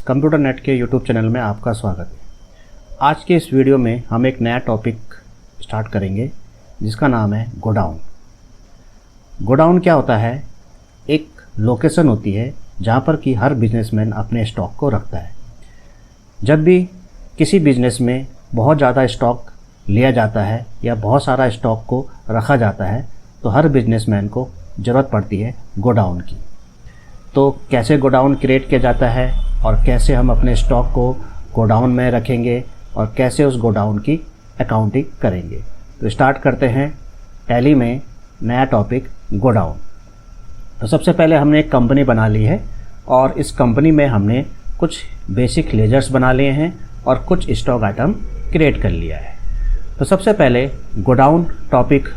Computer net के YouTube channel में आपका स्वागत है। आज के इस वीडियो में हम एक नया टॉपिक स्टार्ट करेंगे जिसका नाम है गोडाउन। गोडाउन क्या होता है? एक लोकेशन होती है जहाँ पर कि हर बिजनेसमैन अपने स्टॉक को रखता है। जब भी किसी बिजनेस में बहुत ज़्यादा स्टॉक लिया जाता है या बहुत सारा स्टॉक को रखा जाता है तो हर बिजनेसमैन को ज़रूरत पड़ती है गोडाउन की। तो कैसे गोडाउन क्रिएट किया जाता है और कैसे हम अपने स्टॉक को गोडाउन में रखेंगे और कैसे उस गोडाउन की अकाउंटिंग करेंगे। तो स्टार्ट करते हैं टैली में नया टॉपिक गोडाउन। तो सबसे पहले हमने एक कंपनी बना ली है और इस कंपनी में हमने कुछ बेसिक लेजर्स बना लिए हैं और कुछ स्टॉक आइटम क्रिएट कर लिया है। तो सबसे पहले गोडाउन टॉपिक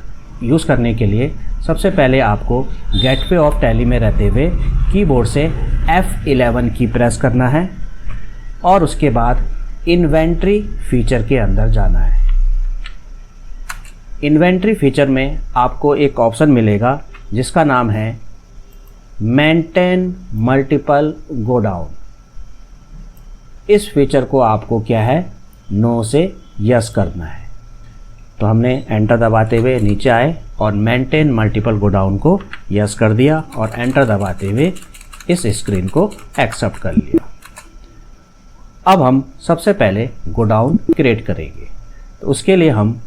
यूज़ करने के लिए सबसे पहले आपको गेटवे ऑफ टैली में रहते हुए कीबोर्ड से F11 की प्रेस करना है और उसके बाद इन्वेंट्री फीचर के अंदर जाना है। इन्वेंट्री फीचर में आपको एक ऑप्शन मिलेगा जिसका नाम है मेंटेन मल्टीपल गोडाउन। इस फीचर को आपको क्या है, नो से यस करना है। तो हमने एंटर दबाते हुए नीचे आए और मेंटेन मल्टीपल गोडाउन को यस कर दिया और एंटर दबाते हुए इस स्क्रीन को एक्सेप्ट कर लिया। अब हम सबसे पहले गोडाउन क्रिएट करेंगे। तो उसके लिए हम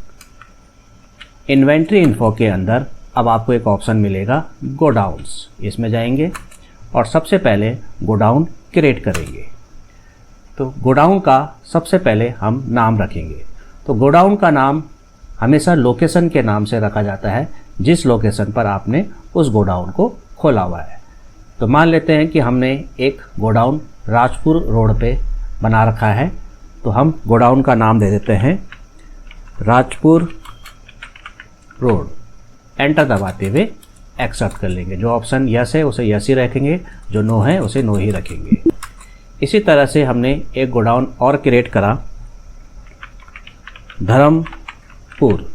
इन्वेंट्री इन्फो के अंदर अब आपको एक ऑप्शन मिलेगा गोडाउन्स, इसमें जाएंगे और सबसे पहले गोडाउन क्रिएट करेंगे। तो गोडाउन का सबसे पहले हम नाम रखेंगे। तो गोडाउन का नाम हमेशा लोकेशन के नाम से रखा जाता है जिस लोकेशन पर आपने उस गोडाउन को खोला हुआ है। तो मान लेते हैं कि हमने एक गोडाउन राजपुर रोड पे बना रखा है, तो हम गोडाउन का नाम दे देते हैं राजपुर रोड। एंटर दबाते हुए एक्सेप्ट कर लेंगे। जो ऑप्शन यस है उसे यस ही रखेंगे, जो नो है उसे नो ही रखेंगे। इसी तरह से हमने एक गोडाउन और क्रिएट करा धर्मपुर।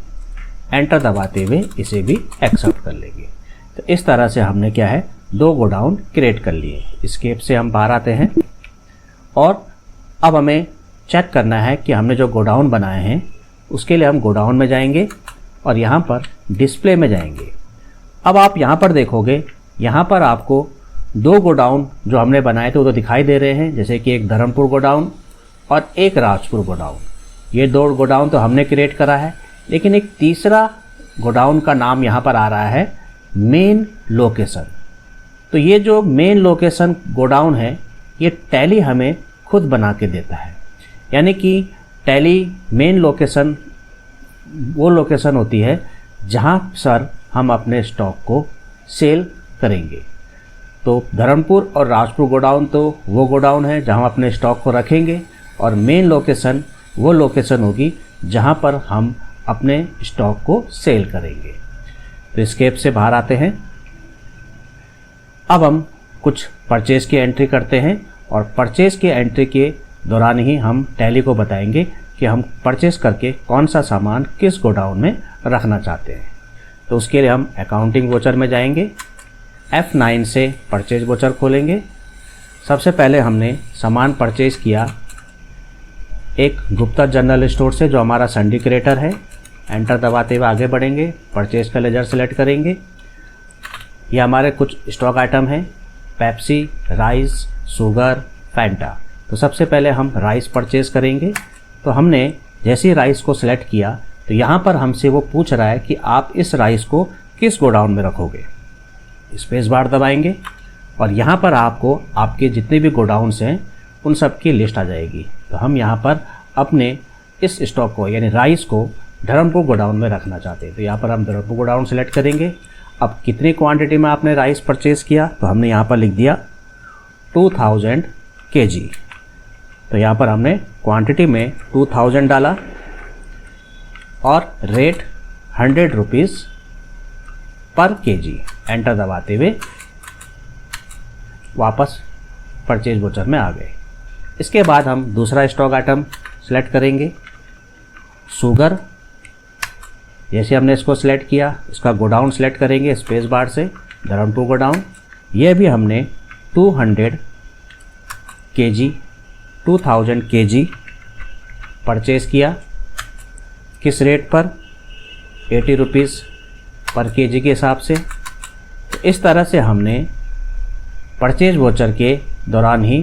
एंटर दबाते हुए इसे भी एक्सेप्ट कर लेंगे। तो इस तरह से हमने क्या है, दो गोडाउन क्रिएट कर लिए। एस्केप से हम बाहर आते हैं और अब हमें चेक करना है कि हमने जो गोडाउन बनाए हैं उसके लिए हम गोडाउन में जाएंगे और यहाँ पर डिस्प्ले में जाएंगे। अब आप यहाँ पर देखोगे, यहाँ पर आपको दो गोडाउन जो हमने बनाए थे वो तो दिखाई दे रहे हैं, जैसे कि एक धर्मपुर गोडाउन और एक राजपुर गोडाउन। ये दो गोडाउन तो हमने क्रिएट करा है, लेकिन एक तीसरा गोडाउन का नाम यहाँ पर आ रहा है मेन लोकेशन। तो ये जो मेन लोकेशन गोडाउन है ये टैली हमें खुद बना के देता है। यानी कि टैली मेन लोकेशन वो लोकेशन होती है जहाँ सर हम अपने स्टॉक को सेल करेंगे। तो धर्मपुर और राजपुर गोडाउन तो वो गोडाउन है जहाँ हम अपने स्टॉक को रखेंगे और मेन लोकेशन वो लोकेशन होगी जहाँ पर हम अपने स्टॉक को सेल करेंगे। तो एस्केप से बाहर आते हैं। अब हम कुछ परचेज की एंट्री करते हैं और परचेज की एंट्री के दौरान ही हम टैली को बताएंगे कि हम परचेज करके कौन सा सामान किस गोडाउन में रखना चाहते हैं। तो उसके लिए हम अकाउंटिंग वोचर में जाएंगे। F9 से परचेज वोचर खोलेंगे। सबसे पहले हमने सामान परचेज किया एक गुप्ता जनरल स्टोर से जो हमारा संडी क्रिएटर है। एंटर दबाते हुए आगे बढ़ेंगे, परचेज का लेजर सेलेक्ट करेंगे। ये हमारे कुछ स्टॉक आइटम हैं, पेप्सी, राइस, शुगर, फैंटा। तो सबसे पहले हम राइस परचेज करेंगे। तो हमने जैसे ही राइस को सिलेक्ट किया तो यहाँ पर हमसे वो पूछ रहा है कि आप इस राइस को किस गोडाउन में रखोगे। स्पेस बार दबाएंगे और यहाँ पर आपको आपके जितने भी गोडाउन्स हैं उन सब की लिस्ट आ जाएगी। तो हम यहाँ पर अपने इस स्टॉक को यानी राइस को धर्मपुर गोडाउन में रखना चाहते हैं। तो यहाँ पर हम धर्मपुर गोडाउन सेलेक्ट करेंगे। अब कितनी क्वांटिटी में आपने राइस परचेज़ किया, तो हमने यहाँ पर लिख दिया 2000 kg। तो यहाँ पर हमने क्वांटिटी में 2000 डाला और रेट 100 रुपीज़ पर kg। एंटर दबाते हुए वापस परचेज वोचर में आ गए। इसके बाद हम दूसरा स्टॉक आइटम सेलेक्ट करेंगे, शुगर। जैसे हमने इसको सिलेक्ट किया, इसका गोडाउन सेलेक्ट करेंगे स्पेस बार से, धर्मपुर गोडाउन। यह भी हमने 200 kg 2000 kg परचेज़ किया। किस रेट पर? 80 रुपीज़ पर केजी के हिसाब से। तो इस तरह से हमने परचेज वोचर के दौरान ही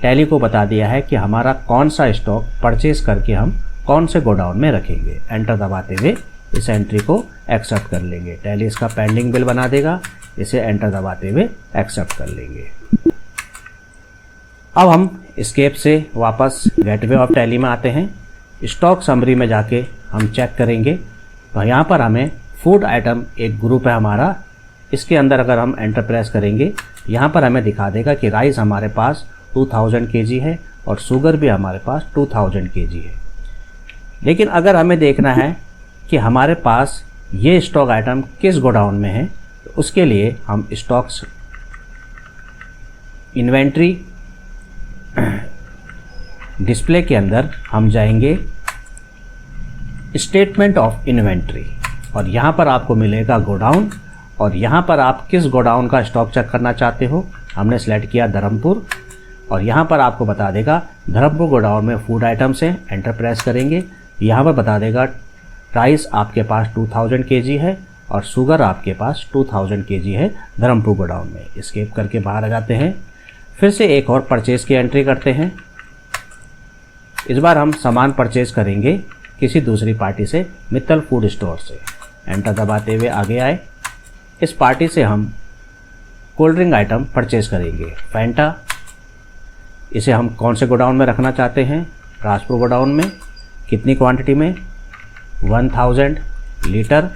टैली को बता दिया है कि हमारा कौन सा स्टॉक परचेज करके हम कौन से गोडाउन में रखेंगे। एंटर दबाते हुए इस एंट्री को एक्सेप्ट कर लेंगे। टैली इसका पेंडिंग बिल बना देगा, इसे एंटर दबाते हुए एक्सेप्ट कर लेंगे। अब हम एस्केप से वापस गेटवे ऑफ टैली में आते हैं। स्टॉक समरी में जाके हम चेक करेंगे तो यहाँ पर हमें फूड आइटम एक ग्रुप है हमारा, इसके अंदर अगर हम एंटर प्रेस करेंगे यहाँ पर हमें दिखा देगा कि राइस हमारे पास 2000 kg है और शुगर भी हमारे पास 2000 kg है। लेकिन अगर हमें देखना है कि हमारे पास ये स्टॉक आइटम किस गोडाउन में है, तो उसके लिए हम स्टॉक्स इन्वेंट्री डिस्प्ले के अंदर हम जाएंगे स्टेटमेंट ऑफ इन्वेंट्री और यहाँ पर आपको मिलेगा गोडाउन और यहाँ पर आप किस गोडाउन का स्टॉक चेक करना चाहते हो। हमने सेलेक्ट किया धर्मपुर और यहाँ पर आपको बता देगा धर्मपुर गोडाउन में फूड आइटम्स हैं। एंटर प्रेस करेंगे, यहाँ पर बता देगा राइस आपके पास 2000 kg है और शुगर आपके पास 2000 kg है धर्मपुर गोडाउन में। एस्केप करके बाहर आ जाते हैं, फिर से एक और परचेज़ की एंट्री करते हैं। इस बार हम सामान परचेज़ करेंगे किसी दूसरी पार्टी से, मित्तल फूड स्टोर से। एंटर दबाते हुए आगे आए। इस पार्टी से हम कोल्ड ड्रिंक आइटम परचेज़ करेंगे। फैंटा, इसे हम कौन से गोडाउन में रखना चाहते हैं? राजपुर गोडाउन में। कितनी क्वांटिटी में? 1000 लीटर,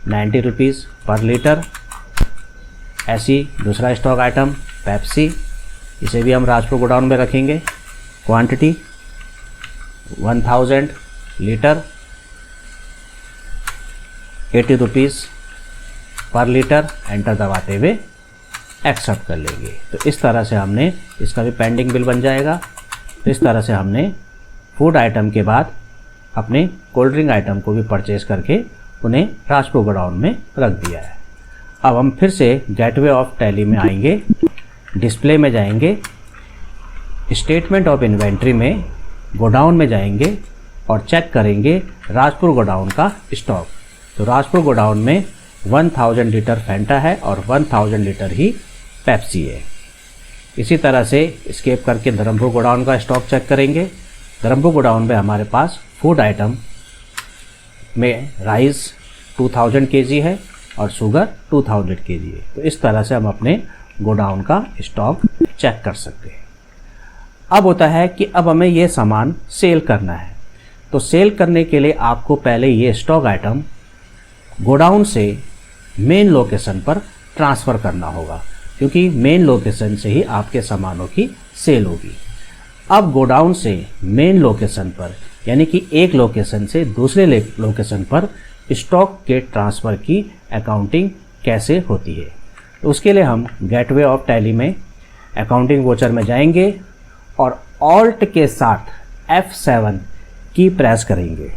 90 रुपीज़ पर लीटर। ऐसी दूसरा स्टॉक आइटम पेप्सी, इसे भी हम राजपुर गोडाउन में रखेंगे। क्वांटिटी 1000 लीटर, 80 रुपीज़ पर लीटर। एंटर दबाते हुए एक्सेप्ट कर लेंगे। तो इस तरह से हमने इसका भी पेंडिंग बिल बन जाएगा। तो इस तरह से हमने फूड आइटम के बाद अपने कोल्ड ड्रिंक आइटम को भी परचेज़ करके उन्हें राजपुर गोडाउन में रख दिया है। अब हम फिर से गेटवे ऑफ टैली में आएंगे, डिस्प्ले में जाएंगे, स्टेटमेंट ऑफ इन्वेंट्री में गोडाउन में जाएंगे और चेक करेंगे राजपुर गोडाउन का स्टॉक। तो राजपुर गोडाउन में 1000 लीटर फैंटा है और 1000 लीटर ही पेप्सी है। इसी तरह से एस्केप करके धर्मपुर गोडाउन का स्टॉक चेक करेंगे। धर्मपुर गोडाउन में हमारे पास फूड आइटम में राइस 2000 kg है और शुगर 2000 kg है। तो इस तरह से हम अपने गोडाउन का स्टॉक चेक कर सकते हैं। अब होता है कि अब हमें ये सामान सेल करना है। तो सेल करने के लिए आपको पहले ये स्टॉक आइटम गोडाउन से मेन लोकेशन पर ट्रांसफ़र करना होगा, क्योंकि मेन लोकेशन से ही आपके सामानों की सेल होगी। अब गोडाउन से मेन लोकेशन पर, यानी कि एक लोकेशन से दूसरे लोकेशन पर स्टॉक के ट्रांसफ़र की अकाउंटिंग कैसे होती है, तो उसके लिए हम गेटवे ऑफ टैली में अकाउंटिंग वोचर में जाएंगे और ऑल्ट के साथ F7 की प्रेस करेंगे।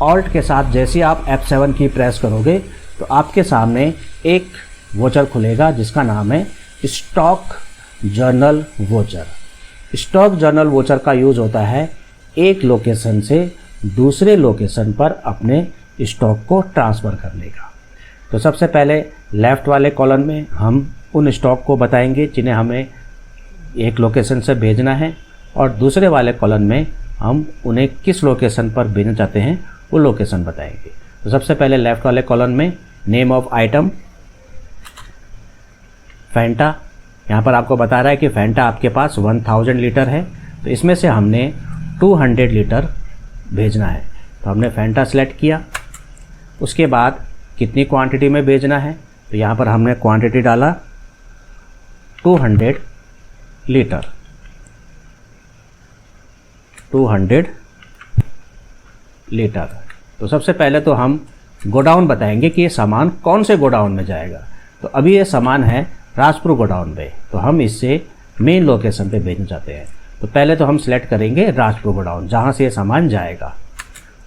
ऑल्ट के साथ जैसे आप F7 की प्रेस करोगे तो आपके सामने एक वोचर खुलेगा जिसका नाम है stock journal voucher. Stock journal voucher का यूज़ होता है एक लोकेशन से दूसरे लोकेशन पर अपने स्टॉक को ट्रांसफ़र करने का। तो सबसे पहले लेफ़्ट वाले कॉलम में हम उन स्टॉक को बताएंगे जिन्हें हमें एक लोकेशन से भेजना है, और दूसरे वाले कॉलम में हम उन्हें किस लोकेशन पर भेजना चाहते हैं वो लोकेशन बताएंगे। तो सबसे पहले लेफ़्ट वाले कॉलम में नेम ऑफ आइटम फैंटा, यहाँ पर आपको बता रहा है कि फैंटा आपके पास 1000 लीटर है, तो इसमें से हमने 200 लीटर भेजना है। तो हमने फैंटा सेलेक्ट किया। उसके बाद कितनी क्वांटिटी में भेजना है, तो यहाँ पर हमने क्वांटिटी डाला 200 लीटर। 200 लीटर। तो सबसे पहले तो हम गोडाउन बताएंगे कि ये सामान कौन से गोडाउन में जाएगा। तो अभी ये सामान है राजपुर गोडाउन में, तो हम इससे मेन लोकेशन पे भेजना चाहते हैं। तो पहले तो हम सिलेक्ट करेंगे राजपुर गोडाउन जहाँ से ये सामान जाएगा।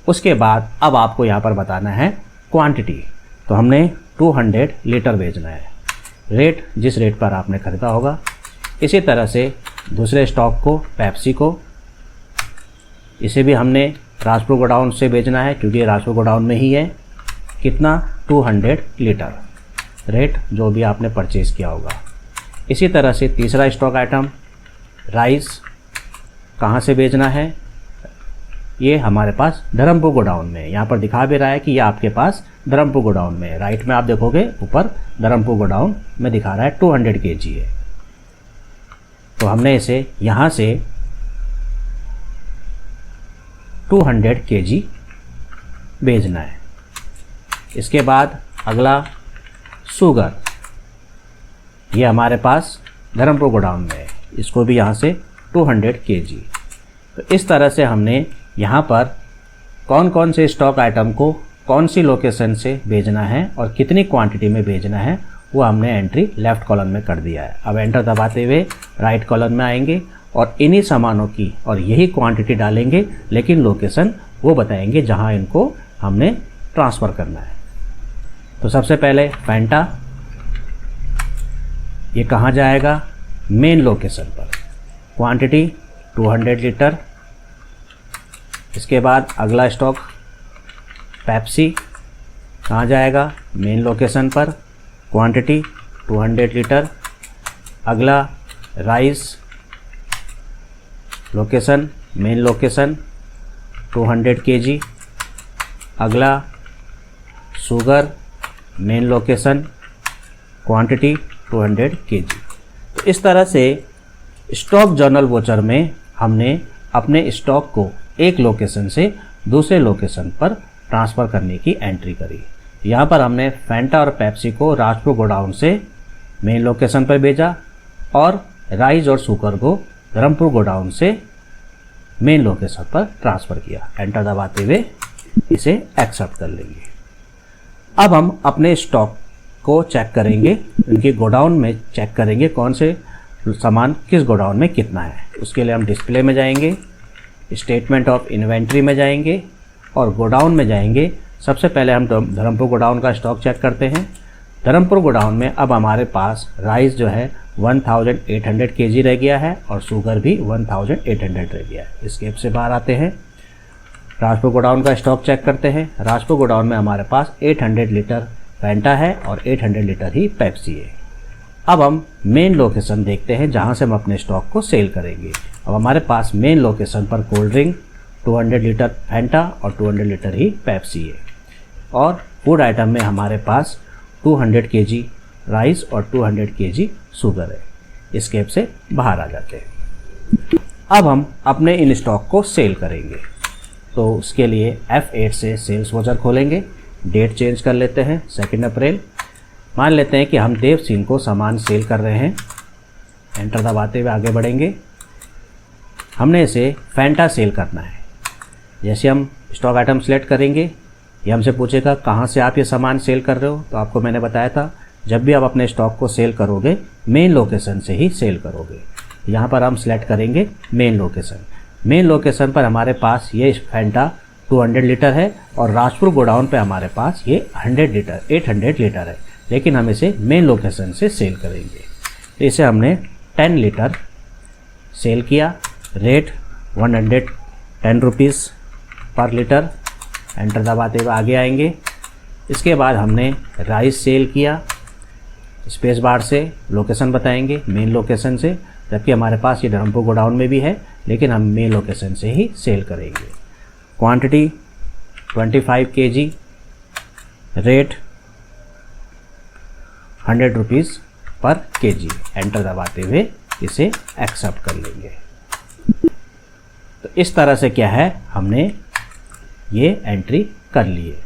उसके बाद अब आपको यहाँ पर बताना है क्वांटिटी। तो हमने 200 लीटर भेजना है, रेट जिस रेट पर आपने ख़रीदा होगा। इसी तरह से दूसरे स्टॉक को पेप्सी को, इसे भी हमने राजपुर गोडाउन से भेजना है क्योंकि राजपुर गोडाउन में ही है। कितना? 200 लीटर, रेट जो भी आपने परचेज़ किया होगा। इसी तरह से तीसरा स्टॉक आइटम राइस कहाँ से भेजना है? ये हमारे पास धर्मपुर गोडाउन में है। यहाँ पर दिखा भी रहा है कि ये आपके पास धर्मपुर गोडाउन में है। राइट में आप देखोगे ऊपर धर्मपुर गोडाउन में दिखा रहा है 200 kg है। तो हमने इसे यहाँ से 200 kg भेजना है। इसके बाद अगला शुगर, ये हमारे पास धर्मपुर गोडाउन में है, इसको भी यहाँ से 200 kg। तो इस तरह से हमने यहाँ पर कौन कौन से स्टॉक आइटम को कौन सी लोकेशन से भेजना है और कितनी क्वांटिटी में भेजना है वो हमने एंट्री लेफ़्ट कॉलम में कर दिया है। अब एंटर दबाते हुए राइट कॉलम में आएंगे और इन्हीं सामानों की और यही क्वांटिटी डालेंगे, लेकिन लोकेशन वो बताएंगे जहाँ इनको हमने ट्रांसफ़र करना है। तो सबसे पहले फैंटा, ये कहाँ जाएगा? मेन लोकेशन पर। Quantity 200 litre. इसके बाद अगला स्टॉक पेप्सी कहाँ जाएगा? मेन लोकेशन पर। Quantity 200 litre. अगला rice, location main location 200 kg। अगला sugar, main location, quantity 200 kg। तो इस तरह से स्टॉक जर्नल वोचर में हमने अपने स्टॉक को एक लोकेशन से दूसरे लोकेशन पर ट्रांसफ़र करने की एंट्री करी। यहाँ पर हमने फैंटा और पेप्सी को राजपुर गोडाउन से मेन लोकेशन पर भेजा और राइस और शुगर को धर्मपुर गोडाउन से मेन लोकेशन पर ट्रांसफ़र किया। एंटर दबाते हुए इसे एक्सेप्ट कर लेंगे। अब हम अपने स्टॉक को चेक करेंगे, उनके गोडाउन में चेक करेंगे कौन से सामान किस गोडाउन में कितना है। उसके लिए हम डिस्प्ले में जाएंगे, स्टेटमेंट ऑफ इन्वेंट्री में जाएंगे और गोडाउन में जाएंगे। सबसे पहले हम धर्मपुर गोडाउन का स्टॉक चेक करते हैं। धर्मपुर गोडाउन में अब हमारे पास राइस जो है 1800 kg रह गया है और शुगर भी 1800 रह गया है। स्केप से बाहर आते हैं, राजपुर गोडाउन का स्टॉक चेक करते हैं। राजपुर गोडाउन में हमारे पास 800 लीटर फैंटा है और 800 लीटर ही पेप्सी है। अब हम मेन लोकेशन देखते हैं जहां से हम अपने स्टॉक को सेल करेंगे। अब हमारे पास मेन लोकेशन पर कोल्ड ड्रिंक 200 लीटर फैंटा और 200 लीटर ही पेप्सी है और फूड आइटम में हमारे पास 200 kg राइस और 200 kg शुगर है। स्केप से बाहर आ जाते हैं। अब हम अपने इन स्टॉक को सेल करेंगे, तो उसके लिए F8 से सेल्स वोचर खोलेंगे। डेट चेंज कर लेते हैं 2 अप्रैल। मान लेते हैं कि हम देव सिंह को सामान सेल कर रहे हैं। एंटर दबाते हुए आगे बढ़ेंगे। हमने इसे फैंटा सेल करना है। जैसे हम स्टॉक आइटम सेलेक्ट करेंगे, ये हमसे पूछेगा कहाँ से आप ये सामान सेल कर रहे हो। तो आपको मैंने बताया था जब भी आप अपने स्टॉक को सेल करोगे मेन लोकेशन से ही सेल करोगे। यहाँ पर हम सेलेक्ट करेंगे मेन लोकेशन। मेन लोकेशन पर हमारे पास ये फैंटा 200 लीटर है और राजपुर गोडाउन पे हमारे पास ये 800 लीटर है, लेकिन हम इसे मेन लोकेशन से सेल करेंगे। तो इसे हमने 10 लीटर सेल किया। रेट 110 रुपीज़ पर लीटर। एंटर दबाते हुए आगे आएंगे। इसके बाद हमने राइस सेल किया। स्पेस बार से लोकेशन बताएंगे मेन लोकेशन से, जबकि हमारे पास ये धर्मपुर गोडाउन में भी है, लेकिन हम मेन लोकेशन से ही सेल करेंगे। Quantity 25 kg। रेट 100 रुपीज़ पर kg। एंटर दबाते हुए इसे एक्सेप्ट कर लेंगे। तो इस तरह से क्या है, हमने ये एंट्री कर ली है।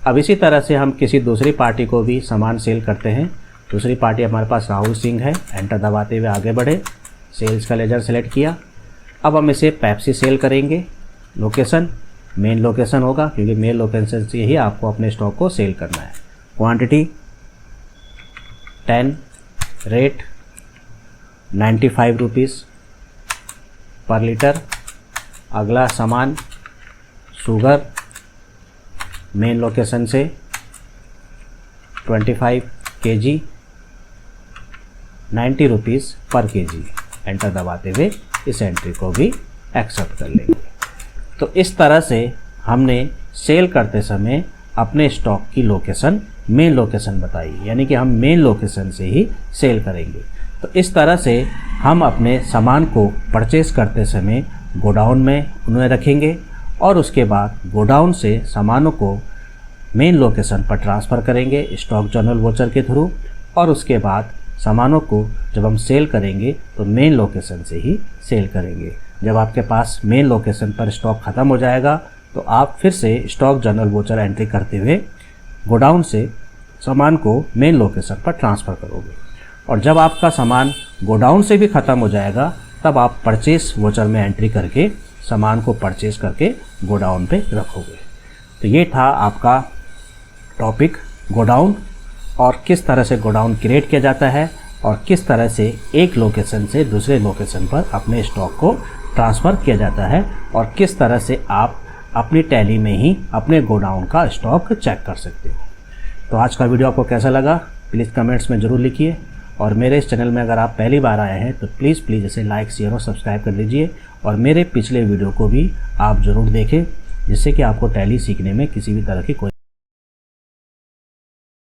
अब इसी तरह से हम किसी दूसरी पार्टी को भी सामान सेल करते हैं। दूसरी पार्टी हमारे पास राहुल सिंह है। एंटर दबाते हुए आगे बढ़े, सेल्स का लेजर सेलेक्ट किया। अब हम इसे पेप्सी सेल करेंगे। लोकेशन मेन लोकेशन होगा क्योंकि मेन लोकेशन से ही आपको अपने स्टॉक को सेल करना है। क्वांटिटी 10। रेट 95 रुपीज़ पर लीटर। अगला सामान शुगर मेन लोकेशन से 25 kg 90 रुपीज़ पर kg। एंटर दबाते हुए इस एंट्री को भी एक्सेप्ट कर लेंगे। तो इस तरह से हमने सेल करते समय अपने स्टॉक की लोकेशन मेन लोकेशन बताई, यानी कि हम मेन लोकेशन से ही सेल करेंगे। तो इस तरह से हम अपने सामान को परचेस करते समय गोडाउन में उन्हें रखेंगे और उसके बाद गोडाउन से सामानों को मेन लोकेशन पर ट्रांसफ़र करेंगे स्टॉक जनरल वोचर के थ्रू, और उसके बाद सामानों को जब हम सेल करेंगे तो मेन लोकेशन से ही सेल करेंगे। जब आपके पास मेन लोकेशन पर स्टॉक ख़त्म हो जाएगा तो आप फिर से स्टॉक जनरल वोचर एंट्री करते हुए गोडाउन से सामान को मेन लोकेशन पर ट्रांसफ़र करोगे, और जब आपका सामान गोडाउन से भी ख़त्म हो जाएगा तब आप परचेस वोचर में एंट्री करके सामान को परचेस करके गोडाउन पे रखोगे। तो ये था आपका टॉपिक गोडाउन, और किस तरह से गोडाउन क्रिएट किया जाता है और किस तरह से एक लोकेशन से दूसरे लोकेशन पर अपने स्टॉक को ट्रांसफ़र किया जाता है, और किस तरह से आप अपनी टैली में ही अपने गोडाउन का स्टॉक चेक कर सकते हो। तो आज का वीडियो आपको कैसा लगा प्लीज़ कमेंट्स में ज़रूर लिखिए, और मेरे इस चैनल में अगर आप पहली बार आए हैं तो प्लीज़ इसे लाइक शेयर और सब्सक्राइब कर लीजिए, और मेरे पिछले वीडियो को भी आप ज़रूर देखें, जिससे कि आपको टैली सीखने में किसी भी तरह की कोई